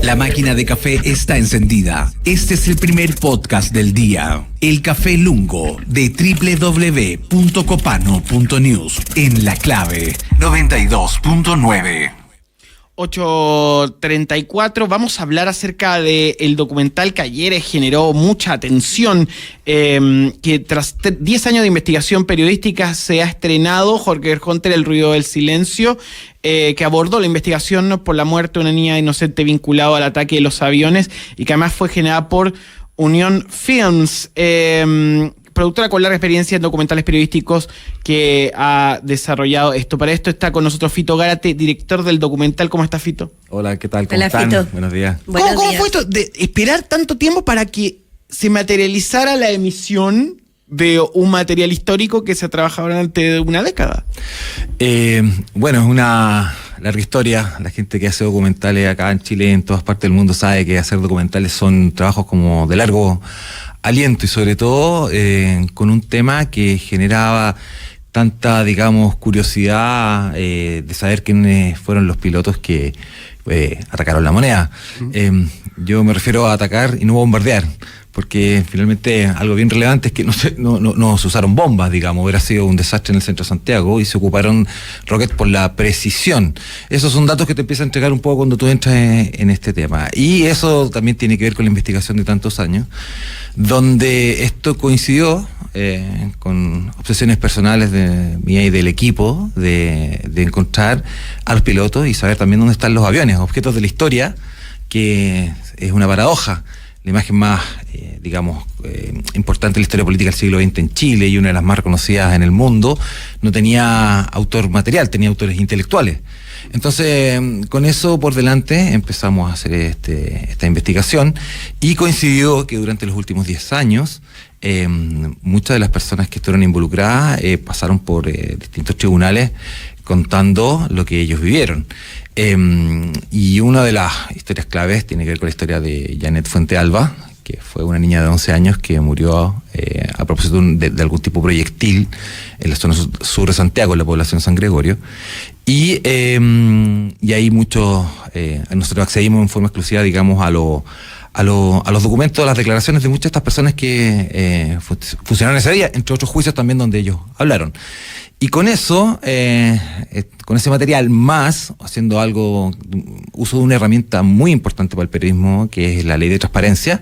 La máquina de café está encendida. Este es el primer podcast del día. El Café Lungo de www.copano.news en La Clave 92.9. 8:34, vamos a hablar acerca del documental que ayer generó mucha atención, que tras 10 años de investigación periodística se ha estrenado Holger Hunter, El ruido del silencio, que abordó la investigación por la muerte de una niña inocente vinculado al ataque de los aviones y que además fue generada por Unión Films, productora con larga experiencia en documentales periodísticos que ha desarrollado esto. Para esto está con nosotros Fito Gárate, director del documental. ¿Cómo está, Fito? Hola, ¿qué tal? ¿Cómo Hola, están? Fito. Buenos días. ¿Cómo fue esto de esperar tanto tiempo para que se materializara la emisión de un material histórico que se ha trabajado durante una década? Bueno, es una larga historia. La gente que hace documentales acá en Chile, en todas partes del mundo, sabe que hacer documentales son trabajos como de largo aliento y sobre todo con un tema que generaba tanta, digamos, curiosidad de saber quiénes fueron los pilotos que atacaron la moneda. Yo me refiero a atacar y no bombardear, porque finalmente algo bien relevante es que no se usaron bombas, digamos. Hubiera sido un desastre en el centro de Santiago y se ocuparon rockets por la precisión. Esos son datos que te empieza a entregar un poco cuando tú entras en este tema. Y eso también tiene que ver con la investigación de tantos años, donde esto coincidió con obsesiones personales de mía y del equipo de encontrar a los pilotos y saber también dónde están los aviones, objetos de la historia, que es una paradoja. La imagen más, importante de la historia política del siglo XX en Chile y una de las más reconocidas en el mundo, no tenía autor material, tenía autores intelectuales. Entonces, con eso por delante empezamos a hacer esta investigación y coincidió que durante los últimos 10 años muchas de las personas que estuvieron involucradas pasaron por distintos tribunales contando lo que ellos vivieron. Y una de las historias claves tiene que ver con la historia de Janet Fuentealba, que fue una niña de 11 años que murió a propósito de algún tipo de proyectil en la zona sur de Santiago, en la población San Gregorio. Y ahí nosotros accedimos en forma exclusiva, digamos, a los documentos, a las declaraciones de muchas de estas personas que funcionaron ese día, entre otros juicios también donde ellos hablaron. Y con eso, con ese material más, haciendo uso de una herramienta muy importante para el periodismo, que es la ley de transparencia,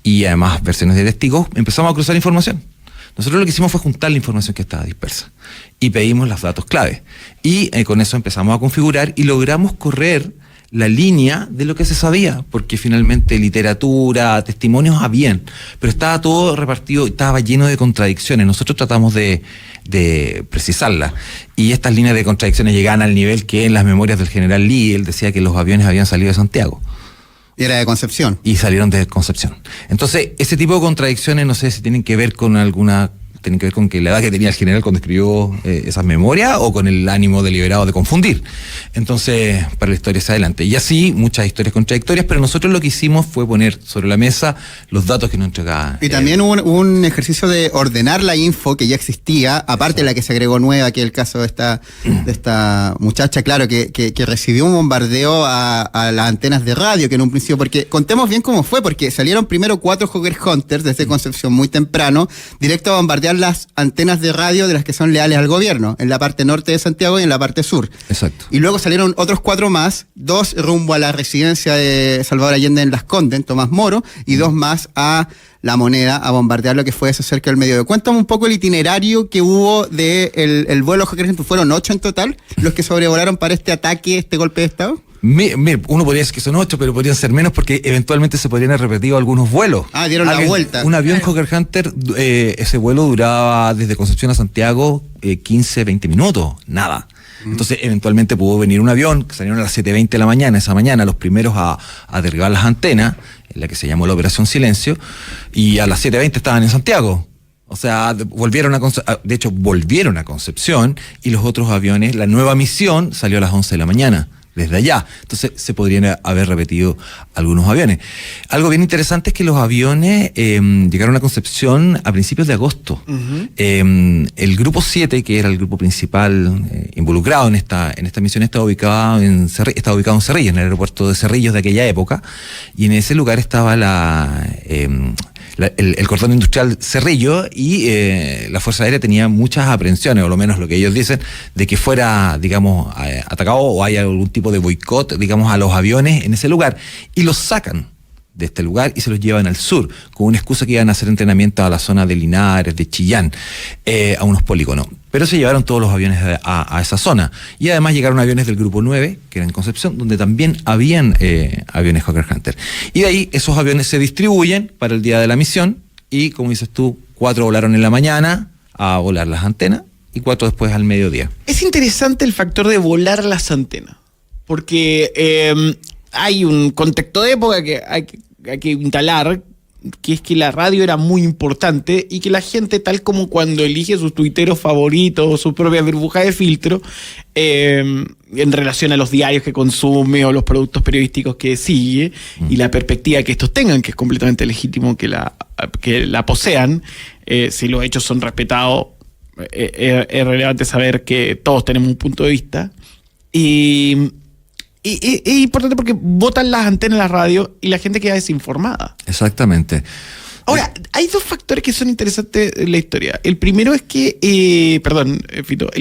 y además versiones de testigos, empezamos a cruzar información. Nosotros lo que hicimos fue juntar la información que estaba dispersa y pedimos los datos clave. Y con eso empezamos a configurar y logramos correr la línea de lo que se sabía, porque finalmente literatura, testimonios habían, pero estaba todo repartido, estaba lleno de contradicciones. Nosotros tratamos de precisarlas, y estas líneas de contradicciones llegaban al nivel que en las memorias del general Lee, él decía que los aviones habían salido de Santiago. Y era de Concepción. Y salieron de Concepción. Entonces, ese tipo de contradicciones, no sé si tienen que ver con tienen que ver con que la edad que tenía el general cuando escribió esas memorias, o con el ánimo deliberado de confundir. Entonces, para la historia hacia adelante. Y así, muchas historias contradictorias, pero nosotros lo que hicimos fue poner sobre la mesa los datos que nos entregaba. Y también hubo un ejercicio de ordenar la info que ya existía, aparte de la que se agregó nueva, que es el caso de esta muchacha, claro, que recibió un bombardeo a las antenas de radio, que en un principio, porque contemos bien cómo fue, porque salieron primero 4 Holger Hunters desde Concepción muy temprano, directo a bombardear las antenas de radio de las que son leales al gobierno, en la parte norte de Santiago y en la parte sur. Exacto. Y luego salieron otros 4 más, 2 rumbo a la residencia de Salvador Allende en Las Condes, en Tomás Moro, y 2 más a La Moneda, a bombardear lo que fue eso cerca del mediodía. Cuéntame un poco el itinerario que hubo de el vuelo Holger Hunter. ¿Fueron 8 en total los que sobrevolaron para este ataque, este golpe de Estado? Uno podría decir que son 8, pero podrían ser menos porque eventualmente se podrían haber repetido algunos vuelos. Dieron la vuelta. Un avión Holger Hunter, ese vuelo duraba desde Concepción a Santiago 15, 20 minutos, nada. Entonces, eventualmente pudo venir un avión, que salieron a las 7:20 de la mañana, esa mañana, los primeros a derribar las antenas, en la que se llamó la Operación Silencio, y a las 7:20 estaban en Santiago. O sea, volvieron a Concepción, y los otros aviones, la nueva misión salió a las 11 de la mañana. desde allá. Entonces se podrían haber repetido algunos aviones. Algo bien interesante es que los aviones llegaron a Concepción a principios de agosto. Uh-huh. El grupo 7, que era el grupo principal involucrado en esta misión, estaba ubicado en Cerrillos, en el aeropuerto de Cerrillos de aquella época, y en ese lugar estaba el cordón industrial Cerrillo, y la Fuerza Aérea tenía muchas aprehensiones, o lo menos lo que ellos dicen, de que fuera, digamos, atacado o haya algún tipo de boicot, digamos, a los aviones en ese lugar, y los sacan de este lugar y se los llevan al sur, con una excusa que iban a hacer entrenamiento a la zona de Linares, de Chillán, a unos polígonos. Pero se llevaron todos los aviones a esa zona. Y además llegaron aviones del Grupo 9, que era en Concepción, donde también habían aviones Hawker Hunter. Y de ahí esos aviones se distribuyen para el día de la misión, y como dices tú, 4 volaron en la mañana a volar las antenas, y 4 después al mediodía. Es interesante el factor de volar las antenas, porque hay un contexto de época que hay que instalar, que es que la radio era muy importante y que la gente, tal como cuando elige sus tuiteros favoritos o su propia burbuja de filtro, en relación a los diarios que consume o los productos periodísticos que sigue y la perspectiva que estos tengan, que es completamente legítimo que la posean, si los hechos son respetados, es relevante saber que todos tenemos un punto de vista. Y es importante porque botan las antenas de la radio y la gente queda desinformada. Exactamente. Ahora, hay dos factores que son interesantes en la historia. El primero es que, Fito,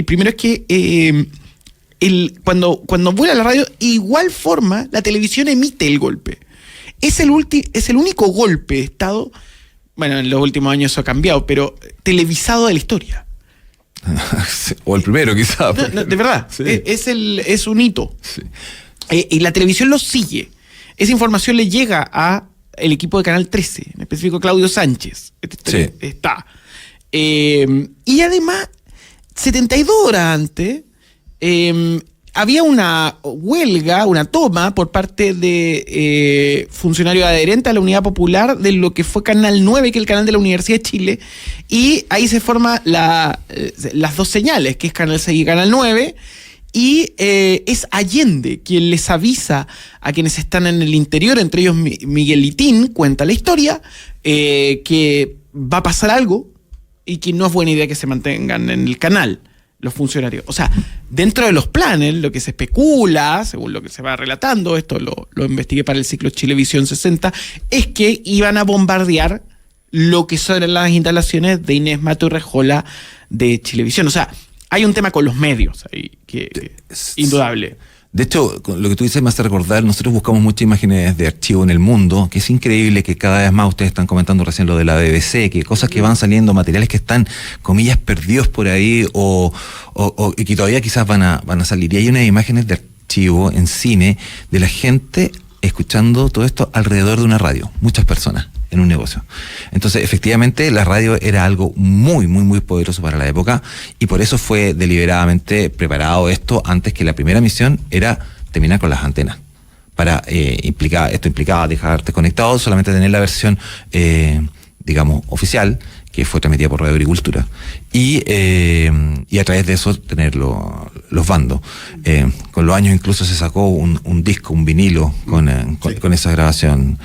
cuando vuela la radio, igual forma, la televisión emite el golpe. Es el único golpe de Estado, bueno, en los últimos años eso ha cambiado, pero televisado de la historia. O el primero, quizás. No, de verdad, sí. Es un hito. Sí. Y la televisión lo sigue. Esa información le llega a el equipo de Canal 13, en específico Claudio Sánchez. Sí. Está. Y además, 72 horas antes, había una huelga, una toma por parte de funcionarios adherentes a la Unidad Popular de lo que fue Canal 9, que es el canal de la Universidad de Chile, y ahí se forman las dos señales, que es Canal 6 y Canal 9, y es Allende quien les avisa a quienes están en el interior, entre ellos Miguel Litín, cuenta la historia, que va a pasar algo y que no es buena idea que se mantengan en el canal los funcionarios. O sea, dentro de los planes, lo que se especula, según lo que se va relatando, esto lo investigué para el ciclo Chilevisión 60, es que iban a bombardear lo que son las instalaciones de Inés Mato y Rejola de Chilevisión. O sea, hay un tema con los medios ahí, que indudable. De hecho, lo que tú dices me hace recordar, nosotros buscamos muchas imágenes de archivo en el mundo, que es increíble que cada vez más, ustedes están comentando recién lo de la BBC, que cosas que van saliendo, materiales que están, comillas, perdidos por ahí, o que todavía quizás van a salir. Y hay unas imágenes de archivo en cine de la gente escuchando todo esto alrededor de una radio, muchas personas en un negocio. Entonces, efectivamente, la radio era algo muy, muy, muy poderoso para la época, y por eso fue deliberadamente preparado esto antes que la primera misión era terminar con las antenas. Esto implicaba dejarte conectado, solamente tener la versión, digamos, oficial, que fue transmitida por Radio Agricultura, y a través de eso tener los bandos. Con los años incluso se sacó un disco, un vinilo con esa grabación.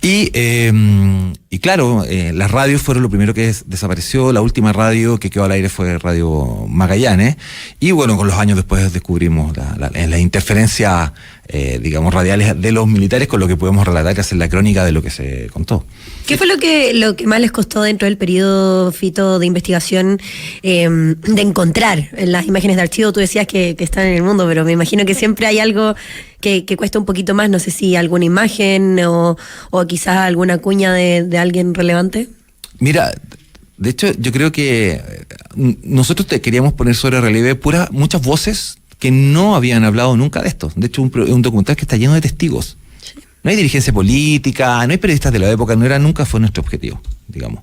Y claro, las radios fueron lo primero que desapareció. La última radio que quedó al aire fue Radio Magallanes, y bueno, con los años después descubrimos la interferencia, digamos, radiales de los militares, con lo que podemos relatar, que hacer la crónica de lo que se contó. ¿Qué fue lo que más les costó dentro del periodo, Fito, de investigación, de encontrar en las imágenes de archivo? Tú decías que están en el mundo, pero me imagino que siempre hay algo que cuesta un poquito más. No sé si alguna imagen o quizás alguna cuña de alguien relevante. Mira, de hecho, yo creo que nosotros queríamos poner sobre relieve muchas voces que no habían hablado nunca de esto. De hecho, un documental que está lleno de testigos. No hay dirigencia política, no hay periodistas de la época, nunca fue nuestro objetivo, digamos.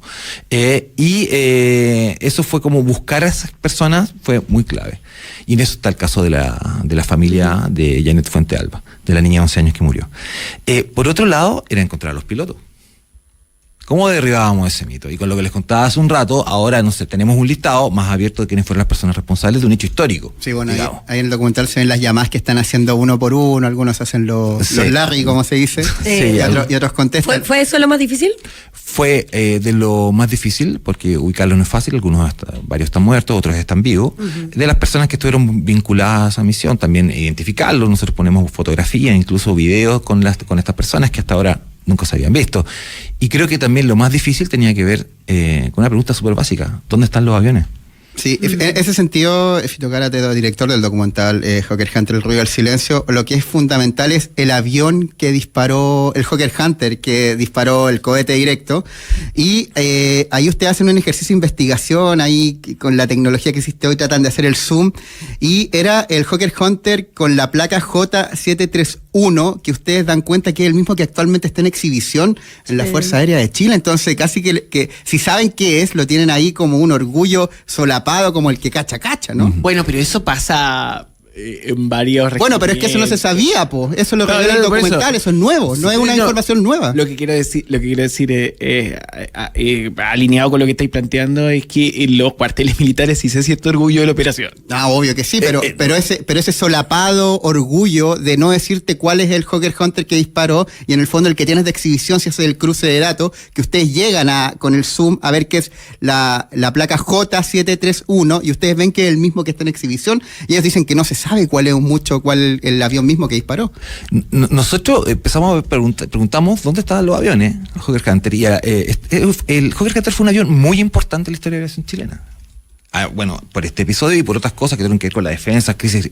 Eso fue como buscar a esas personas, fue muy clave. Y en eso está el caso de la familia de Janet Fuente Alba, de la niña de 11 años que murió. Por otro lado, era encontrar a los pilotos. ¿Cómo derribábamos ese mito? Y con lo que les contaba hace un rato, ahora, no sé, tenemos un listado más abierto de quiénes fueron las personas responsables de un hecho histórico. Sí, bueno, ahí en el documental se ven las llamadas que están haciendo uno por uno, algunos hacen los Larry, como se dice, y otros contestan. ¿Fue eso lo más difícil? Fue de lo más difícil, porque ubicarlos no es fácil, varios están muertos, otros están vivos. De las personas que estuvieron vinculadas a esa misión, también identificarlos, nosotros ponemos fotografías, incluso videos con estas personas que hasta ahora nunca se habían visto. Y creo que también lo más difícil tenía que ver con una pregunta súper básica: ¿dónde están los aviones? Sí, en ese sentido, Fito Cárate, director del documental Hawker Hunter, El ruido del silencio, lo que es fundamental es el avión que disparó, el Hawker Hunter que disparó el cohete directo, y ahí ustedes hacen un ejercicio de investigación, ahí con la tecnología que existe hoy tratan de hacer el zoom, y era el Hawker Hunter con la placa J731, que ustedes dan cuenta que es el mismo que actualmente está en exhibición en la Fuerza Aérea de Chile. Entonces casi que si saben qué es, lo tienen ahí como un orgullo solapado, como el que cacha, ¿no? Bueno, pero eso pasa en varios... Bueno, pero es que eso no se sabía, po. Eso lo revela el documental, eso es nuevo, no es una información nueva. Lo que quiero decir alineado con lo que estáis planteando, es que en los cuarteles militares sí se siente orgullo de la operación. Ah, obvio que sí, pero ese solapado orgullo de no decirte cuál es el Hawker Hunter que disparó, y en el fondo el que tienes de exhibición, si hace el cruce de datos, que ustedes llegan con el zoom a ver que es la placa J731, y ustedes ven que es el mismo que está en exhibición, y ellos dicen que no se sabe cuál es el avión mismo que disparó. Nosotros empezamos a preguntamos dónde estaban los aviones, el Hawker Hunter, y el Hawker Hunter fue un avión muy importante en la historia de la aviación chilena. Bueno, por este episodio y por otras cosas que tienen que ver con la defensa, crisis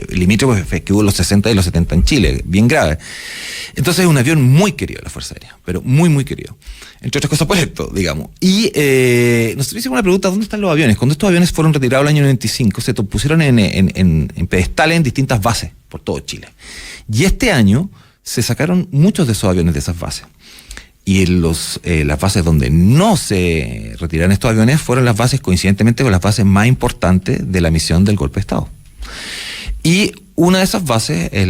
limítrofes que hubo en los 60 y los 70 en Chile, bien grave. Entonces es un avión muy querido de la Fuerza Aérea, pero muy, muy querido. Entre otras cosas por esto, digamos. Y nosotros hicimos una pregunta: ¿dónde están los aviones? Cuando estos aviones fueron retirados el año 95, se pusieron en pedestales en distintas bases por todo Chile. Y este año se sacaron muchos de esos aviones de esas bases. Y en las bases donde no se retiraron estos aviones fueron las bases, coincidentemente, con las bases más importantes de la misión del golpe de Estado. Y una de esas bases es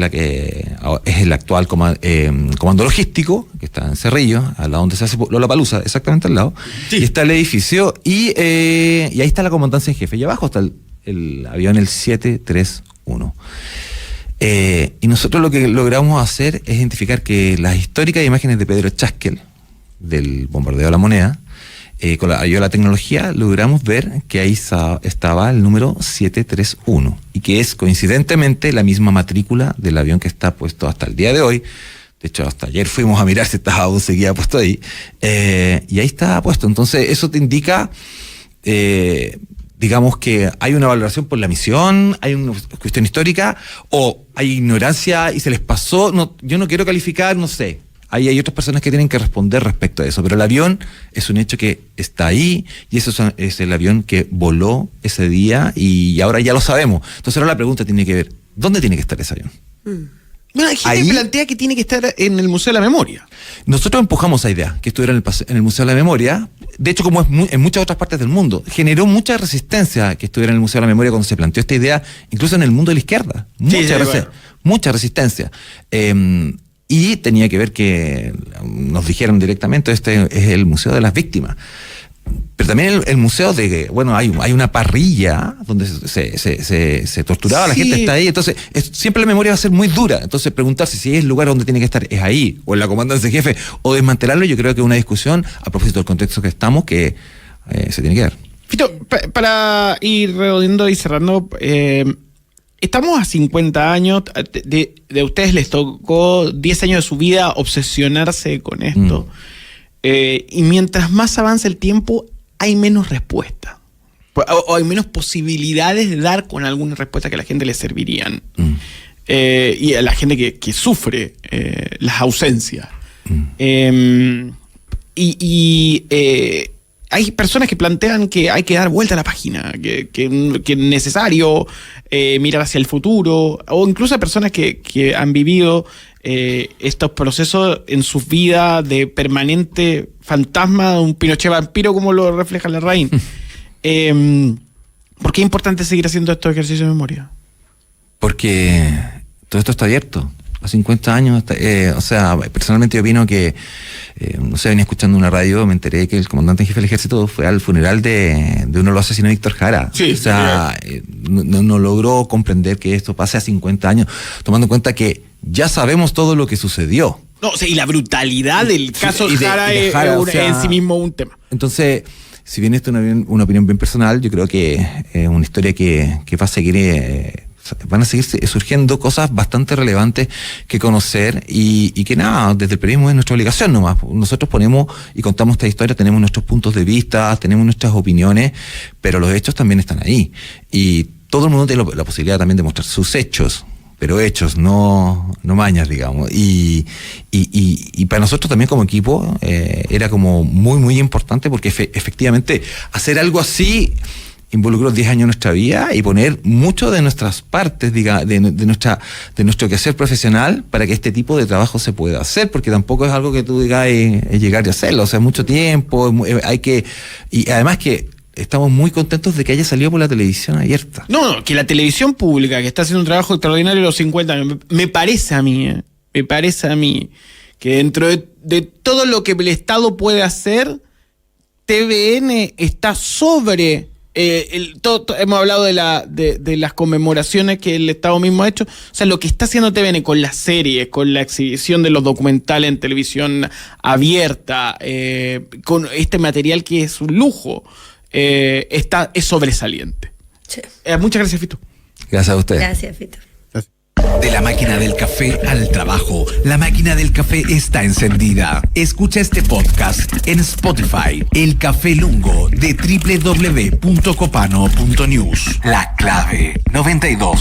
es el actual comando logístico, que está en Cerrillo, al lado donde se hace Lollapalooza, exactamente al lado. Sí. Y está el edificio, y ahí está la comandancia en jefe. Y abajo está el avión, el 731. Y nosotros lo que logramos hacer es identificar que las históricas imágenes de Pedro Chaskel, del bombardeo de La Moneda, con la ayuda de la tecnología, logramos ver que ahí estaba el número 731, y que es coincidentemente la misma matrícula del avión que está puesto hasta el día de hoy. De hecho, hasta ayer fuimos a mirar si estaba aún seguía puesto ahí, y ahí está puesto. Entonces eso te indica... digamos que hay una valoración por la misión, hay una cuestión histórica, o hay ignorancia y se les pasó. No, yo no quiero calificar, no sé. Hay otras personas que tienen que responder respecto a eso, pero el avión es un hecho que está ahí, y eso es el avión que voló ese día, y ahora ya lo sabemos. Entonces ahora la pregunta tiene que ver: ¿dónde tiene que estar ese avión? Bueno, hay gente que plantea que tiene que estar en el Museo de la Memoria. Nosotros empujamos esa idea, que estuviera en el Museo de la Memoria. De hecho, como es en muchas otras partes del mundo, generó mucha resistencia que estuviera en el Museo de la Memoria cuando se planteó esta idea, incluso en el mundo de la izquierda. Mucha resistencia. Y tenía que ver que nos dijeron directamente: este es el Museo de las Víctimas. Pero también el museo hay una parrilla donde se torturaba, la gente está ahí. Entonces siempre la memoria va a ser muy dura. Entonces preguntarse si es el lugar donde tiene que estar es ahí, o en la comandancia de jefe, o desmantelarlo, yo creo que es una discusión a propósito del contexto que estamos, que se tiene que dar. Fito, para ir redondeando y cerrando, estamos a 50 años, de ustedes les tocó 10 años de su vida obsesionarse con esto. Y mientras más avanza el tiempo, hay menos respuesta. O hay menos posibilidades de dar con alguna respuesta que a la gente le servirían. Y a la gente que sufre las ausencias. Hay personas que plantean que hay que dar vuelta a la página, que es necesario mirar hacia el futuro, o incluso hay personas que han vivido estos procesos en sus vidas de permanente fantasma de un Pinochet vampiro, como lo refleja Larraín. ¿Por qué es importante seguir haciendo estos ejercicios de memoria? Porque todo esto está abierto. A 50 años, o sea, personalmente yo opino que, no sé, venía escuchando una radio, me enteré que el comandante en jefe del ejército fue al funeral de uno de los asesinos de Víctor Jara. Sí, o sea, no logró comprender que esto pase a 50 años, tomando en cuenta que ya sabemos todo lo que sucedió. No, o sea, y la brutalidad del caso y de Jara Jara, es o sea, en sí mismo un tema. Entonces, si bien esto es una opinión bien personal, yo creo que es una historia que va a seguir, van a seguir surgiendo cosas bastante relevantes que conocer y que nada, desde el periodismo es nuestra obligación nomás. Nosotros ponemos y contamos esta historia, tenemos nuestros puntos de vista, tenemos nuestras opiniones, pero los hechos también están ahí. Y todo el mundo tiene la posibilidad también de mostrar sus hechos, pero hechos, no mañas, digamos. Y para nosotros también como equipo era como muy, muy importante porque efectivamente hacer algo así involucró 10 años de nuestra vida y poner mucho de nuestras partes, de nuestro quehacer profesional para que este tipo de trabajo se pueda hacer, porque tampoco es algo que tú digas es llegar y hacerlo, o sea, mucho tiempo, hay que, y además que estamos muy contentos de que haya salido por la televisión abierta. No, que la televisión pública, que está haciendo un trabajo extraordinario en los 50 años, me parece a mí que dentro de todo lo que el Estado puede hacer, TVN está sobre... hemos hablado de las conmemoraciones que el Estado mismo ha hecho. O sea, lo que está haciendo TVN con las series, con la exhibición de los documentales en televisión abierta, con este material que es un lujo, es sobresaliente. Sí. Muchas gracias, Fito. Gracias a usted. Gracias, Fito. De la máquina del café al trabajo, la máquina del café está encendida. Escucha este podcast en Spotify, El Café Lungo de www.copano.news. La clave 92.1.